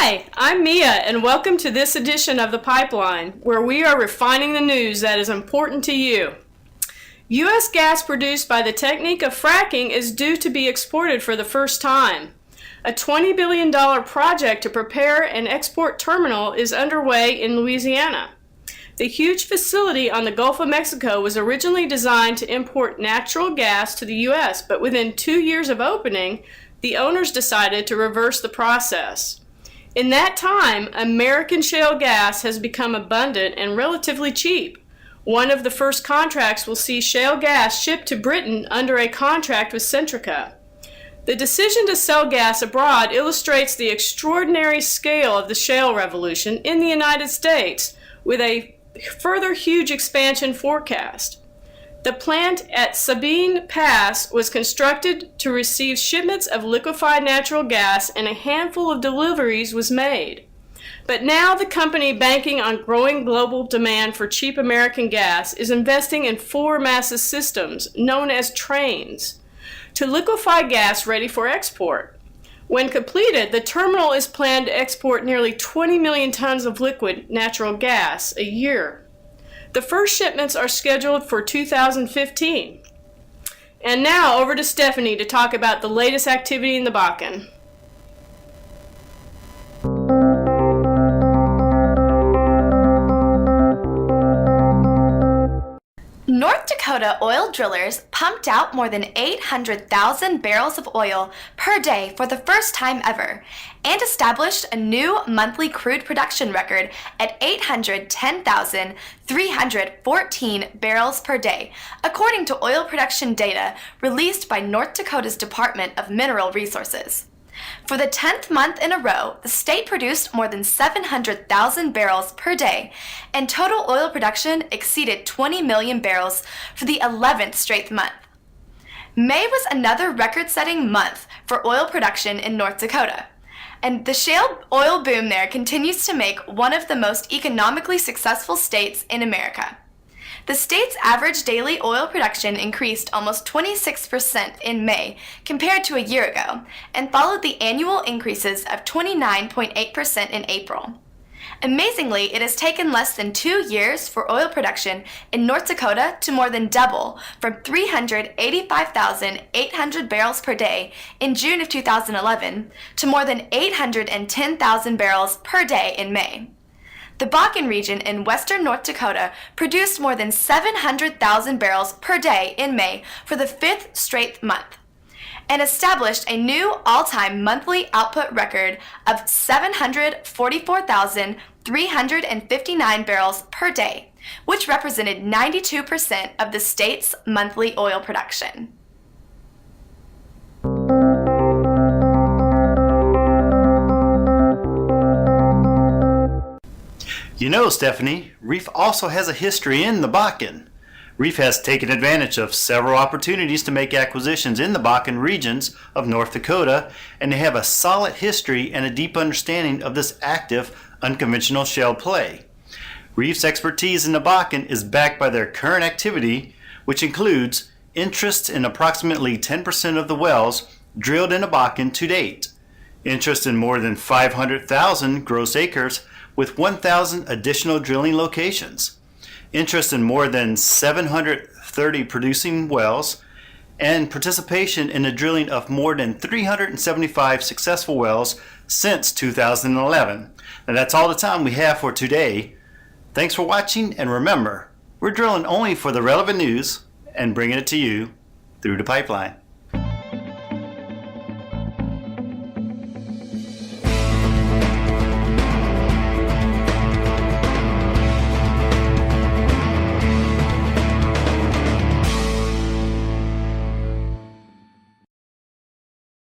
Hi, I'm Mia, and welcome to this edition of The Pipeline, where we are refining the news that is important to you. U.S. gas produced by the technique of fracking is due to be exported for the first time. A $20 billion project to prepare an export terminal is underway in Louisiana. The huge facility on the Gulf of Mexico was originally designed to import natural gas to the U.S., but within 2 years of opening, the owners decided to reverse the process. In that time, American shale gas has become abundant and relatively cheap. One of the first contracts will see shale gas shipped to Britain under a contract with Centrica. The decision to sell gas abroad illustrates the extraordinary scale of the shale revolution in the United States, with a further huge expansion forecast. The plant at Sabine Pass was constructed to receive shipments of liquefied natural gas, and a handful of deliveries was made. But now the company, banking on growing global demand for cheap American gas, is investing in 4 massive systems known as trains to liquefy gas ready for export. When completed, the terminal is planned to export nearly 20 million tons of liquid natural gas a year. The first shipments are scheduled for 2015. And now over to Stephanie to talk about the latest activity in the Bakken. North Dakota oil drillers pumped out more than 800,000 barrels of oil per day for the first time ever, and established a new monthly crude production record at 810,314 barrels per day, according to oil production data released by North Dakota's Department of Mineral Resources. For the 10th month in a row, the state produced more than 700,000 barrels per day, and total oil production exceeded 20 million barrels for the 11th straight month. May was another record-setting month for oil production in North Dakota, and the shale oil boom there continues to make one of the most economically successful states in America. The state's average daily oil production increased almost 26% in May compared to a year ago, and followed the annual increases of 29.8% in April. Amazingly, it has taken less than 2 years for oil production in North Dakota to more than double, from 385,800 barrels per day in June of 2011 to more than 810,000 barrels per day in May. The Bakken region in western North Dakota produced more than 700,000 barrels per day in May for the 5th straight month, and established a new all-time monthly output record of 744,359 barrels per day, which represented 92% of the state's monthly oil production. You know, Stephanie, Reef also has a history in the Bakken. Reef has taken advantage of several opportunities to make acquisitions in the Bakken regions of North Dakota, and they have a solid history and a deep understanding of this active, unconventional shale play. Reef's expertise in the Bakken is backed by their current activity, which includes interest in approximately 10% of the wells drilled in the Bakken to date, interest in more than 500,000 gross acres with 1,000 additional drilling locations, interest in more than 730 producing wells, and participation in the drilling of more than 375 successful wells since 2011. And that's all the time we have for today. Thanks for watching, and remember, we're drilling only for the relevant news and bringing it to you through the pipeline.